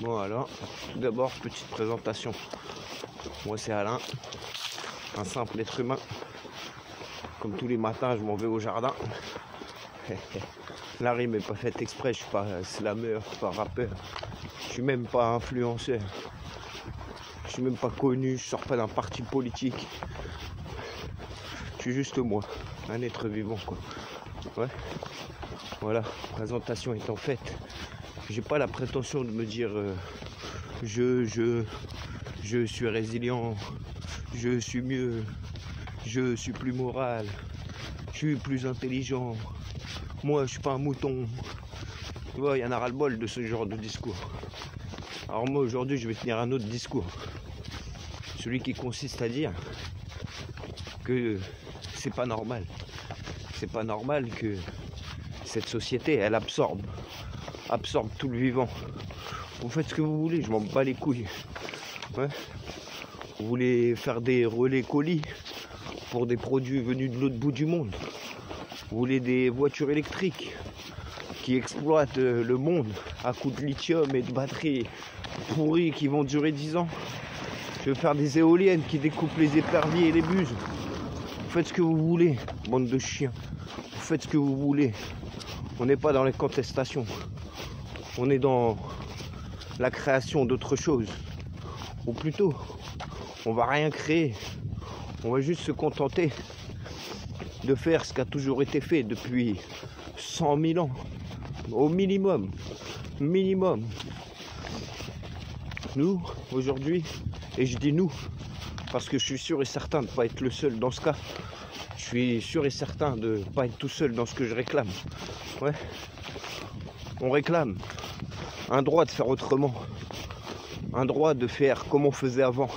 Bon alors, tout d'abord, petite présentation. Moi c'est Alain, un simple être humain. Comme tous les matins, je m'en vais au jardin. La rime n'est pas faite exprès, je suis pas slameur, je suis pas rappeur. Je suis même pas influenceur. Je suis même pas connu, je sors pas d'un parti politique. Je suis juste moi, un être vivant quoi. Ouais. Voilà, présentation étant faite. J'ai pas la prétention de me dire je suis résilient, je suis mieux, je suis plus moral, je suis plus intelligent, moi je suis pas un mouton. Tu vois, il y en a ras-le-bol de ce genre de discours. Alors moi aujourd'hui je vais tenir un autre discours. Celui qui consiste à dire que c'est pas normal. C'est pas normal que cette société elle absorbe tout le vivant. Vous faites ce que vous voulez, je m'en bats les couilles. Ouais. Vous voulez faire des relais colis pour des produits venus de l'autre bout du monde. Vous voulez des voitures électriques qui exploitent le monde à coups de lithium et de batteries pourries qui vont durer 10 ans. Je veux faire des éoliennes qui découpent les éperviers et les buses. Vous faites ce que vous voulez, bande de chiens. Vous faites ce que vous voulez. On n'est pas dans les contestations. On est dans la création d'autre chose. Ou plutôt, on va rien créer. On va juste se contenter de faire ce qui a toujours été fait depuis 100 000 ans. Au minimum. Minimum. Nous, aujourd'hui, et je dis nous, parce que je suis sûr et certain de ne pas être le seul dans ce cas. Je suis sûr et certain de ne pas être tout seul dans ce que je réclame. Ouais. On réclame un droit de faire autrement. Un droit de faire comme on faisait avant.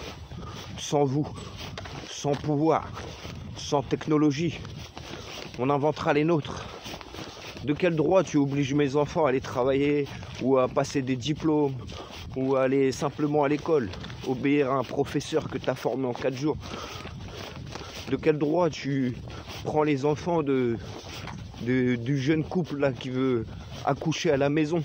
Sans vous, sans pouvoir, sans technologie. On inventera les nôtres. De quel droit tu obliges mes enfants à aller travailler ou à passer des diplômes ou à aller simplement à l'école, obéir à un professeur que tu as formé en 4 jours? De quel droit tu prends les enfants du jeune couple là qui veut accoucher à la maison?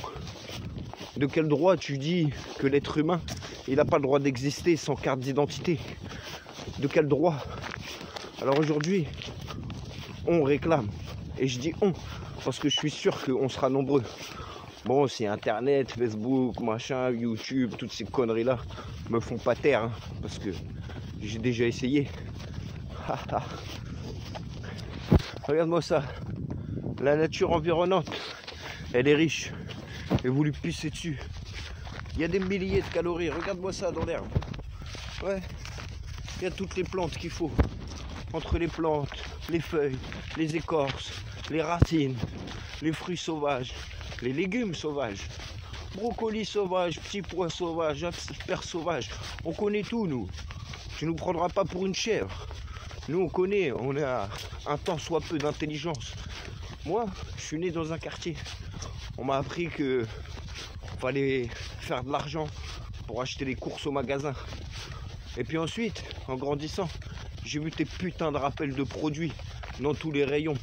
De quel droit tu dis que l'être humain, il n'a pas le droit d'exister sans carte d'identité? De quel droit? Alors aujourd'hui, on réclame. Et je dis on, parce que je suis sûr qu'on sera nombreux. Bon, si Internet, Facebook, machin, YouTube, toutes ces conneries-là me font pas taire, hein, parce que j'ai déjà essayé. Regarde-moi ça. La nature environnante, elle est riche. Et vous lui pissez dessus. Il y a des milliers de calories. Regarde-moi ça dans l'herbe. Ouais. Il y a toutes les plantes qu'il faut. Entre les plantes, les feuilles, les écorces, les racines, les fruits sauvages, les légumes sauvages, brocolis sauvages, petits pois sauvages, asperges sauvages. On connaît tout, nous. Tu nous prendras pas pour une chèvre. Nous, on connaît. On a un tant soit peu d'intelligence. Moi, je suis né dans un quartier. On m'a appris que fallait faire de l'argent pour acheter les courses au magasin. Et puis ensuite, en grandissant, j'ai vu tes putains de rappels de produits dans tous les rayons.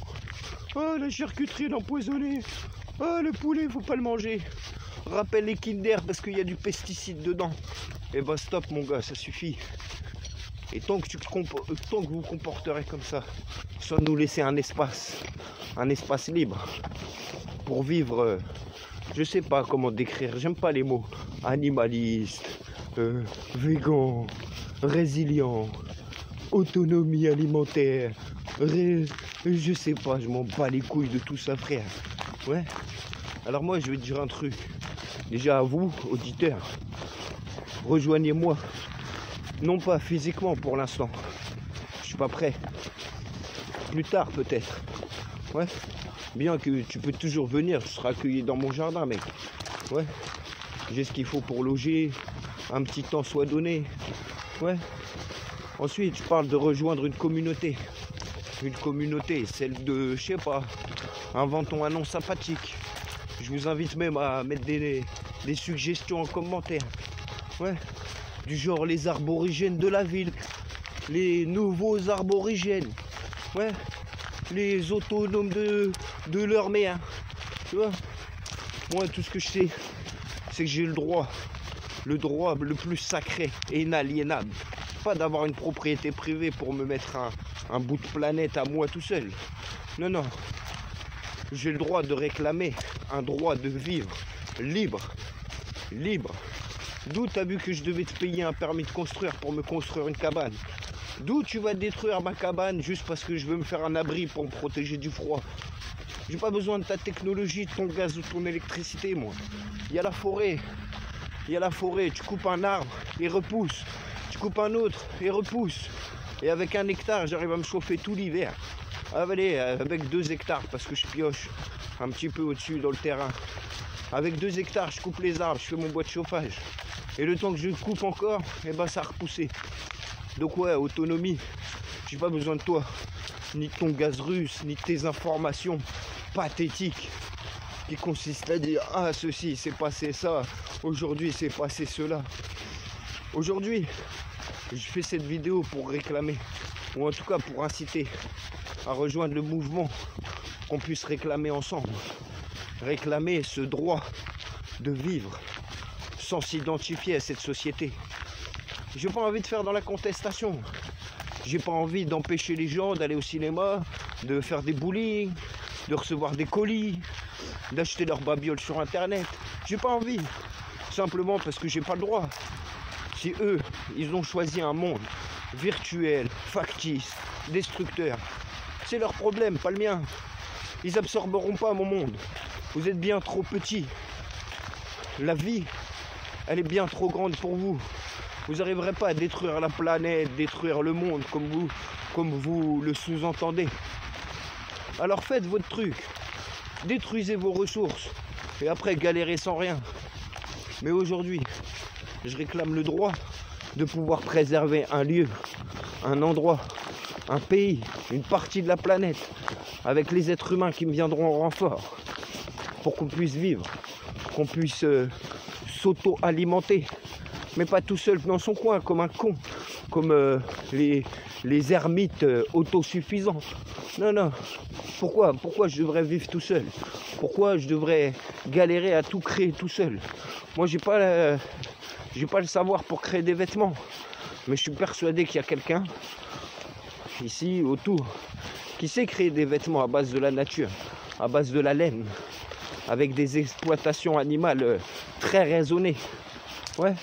Oh, la charcuterie est empoisonnée. Oh, le poulet, faut pas le manger. Rappelle les Kinder parce qu'il y a du pesticide dedans. Et bah stop mon gars, ça suffit. Et tant que vous vous comporterez comme ça, sans nous laisser un espace libre pour vivre, je sais pas comment décrire, j'aime pas les mots, animaliste, végan, résilient, autonomie alimentaire, je sais pas, je m'en bats les couilles de tout ça frère. Ouais. Alors moi je vais te dire un truc, déjà à vous, auditeurs, rejoignez-moi, non pas physiquement pour l'instant, je suis pas prêt, plus tard peut-être, ouais. Bien que tu peux toujours venir, tu seras accueilli dans mon jardin, mec. Ouais. J'ai ce qu'il faut pour loger, un petit temps soit donné. Ouais. Ensuite, je parle de rejoindre une communauté. Une communauté, celle de, je sais pas, inventons un nom sympathique. Je vous invite même à mettre des suggestions en commentaire. Ouais. Du genre les arborigènes de la ville, les nouveaux arborigènes. Ouais. Les autonomes de leur mère. Tu vois? Moi, tout ce que je sais, c'est que j'ai le droit le plus sacré et inaliénable. Pas d'avoir une propriété privée pour me mettre un bout de planète à moi tout seul. Non, non. J'ai le droit de réclamer un droit de vivre libre. Libre. D'où tu as vu que je devais te payer un permis de construire pour me construire une cabane? D'où tu vas détruire ma cabane juste parce que je veux me faire un abri pour me protéger du froid? J'ai pas besoin de ta technologie, de ton gaz ou de ton électricité, moi. Il y a la forêt. Il y a la forêt. Tu coupes un arbre, il repousse. Tu coupes un autre, il repousse. Et avec 1 hectare, j'arrive à me chauffer tout l'hiver. Allez, avec 2 hectares, parce que je pioche un petit peu au-dessus dans le terrain. Avec 2 hectares, je coupe les arbres, je fais mon bois de chauffage. Et le temps que je coupe encore, eh ben, ça a repoussé. Donc ouais, autonomie. J'ai pas besoin de toi, ni de ton gaz russe, ni de tes informations pathétiques qui consistent à dire ah ceci s'est passé ça, aujourd'hui c'est passé cela. Aujourd'hui, je fais cette vidéo pour réclamer, ou en tout cas pour inciter à rejoindre le mouvement, qu'on puisse réclamer ensemble. Réclamer ce droit de vivre sans s'identifier à cette société. J'ai pas envie de faire dans la contestation. J'ai pas envie d'empêcher les gens d'aller au cinéma, de faire des bowling, de recevoir des colis, d'acheter leur babiole sur internet. J'ai pas envie. Simplement parce que j'ai pas le droit. Si eux, ils ont choisi un monde virtuel, factice, destructeur, c'est leur problème, pas le mien. Ils absorberont pas mon monde. Vous êtes bien trop petits. La vie, elle est bien trop grande pour vous. Vous n'arriverez pas à détruire la planète, détruire le monde comme vous le sous-entendez. Alors faites votre truc. Détruisez vos ressources. Et après, galérez sans rien. Mais aujourd'hui, je réclame le droit de pouvoir préserver un lieu, un endroit, un pays, une partie de la planète, avec les êtres humains qui me viendront en renfort, pour qu'on puisse vivre, qu'on puisse s'auto-alimenter, mais pas tout seul dans son coin, comme un con, comme les ermites autosuffisants. Non, non. Pourquoi je devrais vivre tout seul? Pourquoi je devrais galérer à tout créer tout seul? Moi, j'ai pas le savoir pour créer des vêtements, mais je suis persuadé qu'il y a quelqu'un ici autour qui sait créer des vêtements à base de la nature, à base de la laine, avec des exploitations animales très raisonnées. Ouais,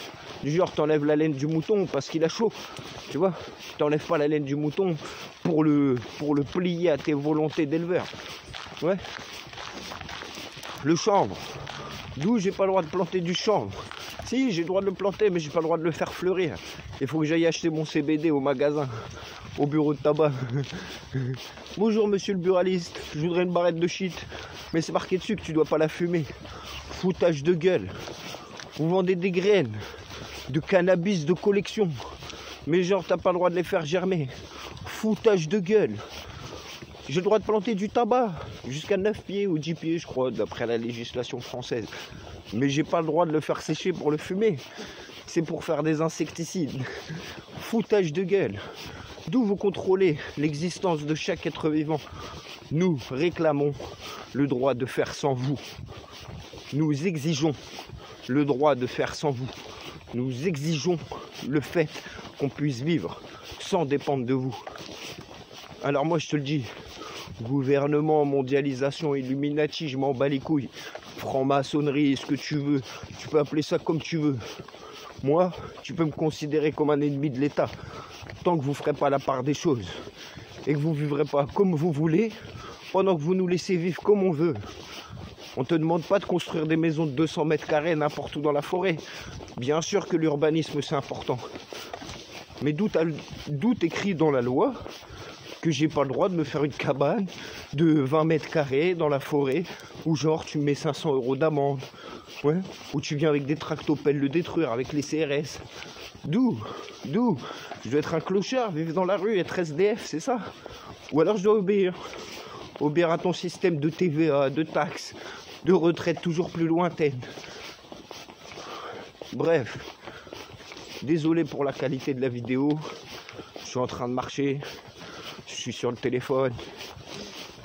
du genre t'enlèves la laine du mouton parce qu'il a chaud, tu vois. T'enlèves pas la laine du mouton pour le plier à tes volontés d'éleveur. Ouais. Le chanvre. D'où j'ai pas le droit de planter du chanvre. Si, j'ai le droit de le planter, mais j'ai pas le droit de le faire fleurir. Il faut que j'aille acheter mon CBD au magasin, au bureau de tabac. Bonjour monsieur le buraliste, je voudrais une barrette de shit. Mais c'est marqué dessus que tu dois pas la fumer. Foutage de gueule. Vous vendez des graines de cannabis de collection. Mais genre, t'as pas le droit de les faire germer. Foutage de gueule. J'ai le droit de planter du tabac jusqu'à 9 pieds ou 10 pieds, je crois, d'après la législation française. Mais j'ai pas le droit de le faire sécher pour le fumer. C'est pour faire des insecticides. Foutage de gueule. D'où vous contrôlez l'existence de chaque être vivant. Nous réclamons le droit de faire sans vous. Nous exigeons le droit de faire sans vous. Nous exigeons le fait qu'on puisse vivre sans dépendre de vous. Alors moi je te le dis, gouvernement, mondialisation, Illuminati, je m'en bats les couilles. Franc-maçonnerie, ce que tu veux, tu peux appeler ça comme tu veux. Moi, tu peux me considérer comme un ennemi de l'État, tant que vous ne ferez pas la part des choses. Et que vous ne vivrez pas comme vous voulez, pendant que vous nous laissez vivre comme on veut. On ne te demande pas de construire des maisons de 200 mètres carrés n'importe où dans la forêt. Bien sûr que l'urbanisme c'est important. Mais d'où écrit dans la loi que j'ai pas le droit de me faire une cabane de 20 mètres carrés dans la forêt où genre tu mets 500 € d'amende, ouais, où tu viens avec des tractopelles le détruire avec les CRS. D'où je dois être un clochard, vivre dans la rue, être SDF, c'est ça? Ou alors je dois obéir à ton système de TVA, de taxes, de retraite toujours plus lointaine. Bref, désolé pour la qualité de la vidéo, je suis en train de marcher, je suis sur le téléphone,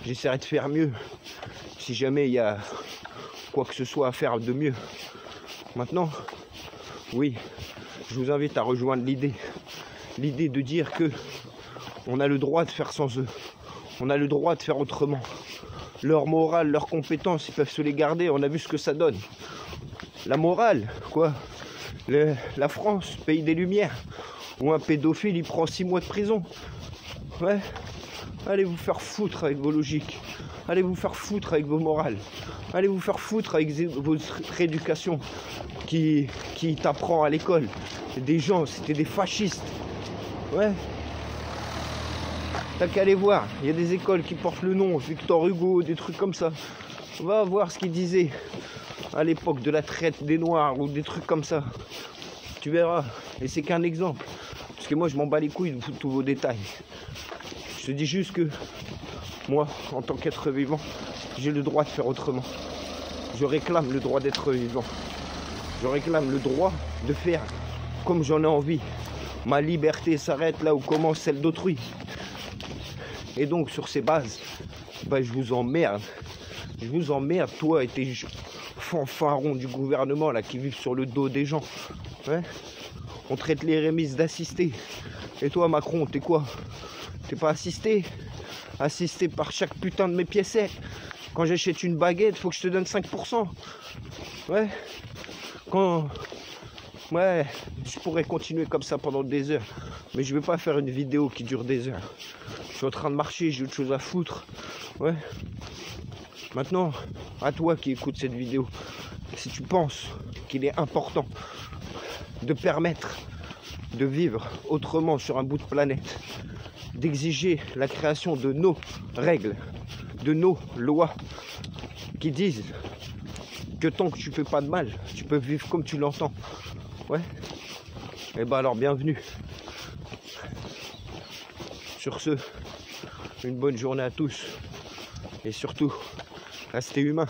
j'essaierai de faire mieux, si jamais il y a quoi que ce soit à faire de mieux. Maintenant, oui, je vous invite à rejoindre l'idée. L'idée de dire que on a le droit de faire sans eux. On a le droit de faire autrement. Leur morale, leurs compétences, ils peuvent se les garder. On a vu ce que ça donne. La morale, quoi. La France, pays des Lumières, où un pédophile, il prend 6 mois de prison. Ouais. Allez vous faire foutre avec vos logiques. Allez vous faire foutre avec vos morales. Allez vous faire foutre avec votre rééducation qui t'apprend à l'école. Des gens, c'était des fascistes. Ouais. T'as qu'à aller voir. Il y a des écoles qui portent le nom, Victor Hugo, des trucs comme ça. On va voir ce qu'ils disaient à l'époque de la traite des Noirs ou des trucs comme ça. Tu verras. Et c'est qu'un exemple. Parce que moi, je m'en bats les couilles de tous vos détails. Je te dis juste que moi, en tant qu'être vivant, j'ai le droit de faire autrement. Je réclame le droit d'être vivant. Je réclame le droit de faire comme j'en ai envie. Ma liberté s'arrête là où commence celle d'autrui. Et donc, sur ces bases, bah, je vous emmerde. Je vous emmerde, toi et tes fanfarons du gouvernement là qui vivent sur le dos des gens. Ouais. On traite les rémises d'assistés. Et toi, Macron, t'es quoi? T'es pas assisté? Assisté par chaque putain de mes piécettes. Quand j'achète une baguette, faut que je te donne 5%. Ouais. Ouais, je pourrais continuer comme ça pendant des heures. Mais je vais pas faire une vidéo qui dure des heures. Je suis en train de marcher, j'ai autre chose à foutre. Ouais. Maintenant, à toi qui écoutes cette vidéo, si tu penses qu'il est important de permettre de vivre autrement sur un bout de planète, d'exiger la création de nos règles, de nos lois qui disent que tant que tu fais pas de mal, tu peux vivre comme tu l'entends. Ouais. Et ben alors bienvenue. Sur ce, une bonne journée à tous. Et surtout, restez humains.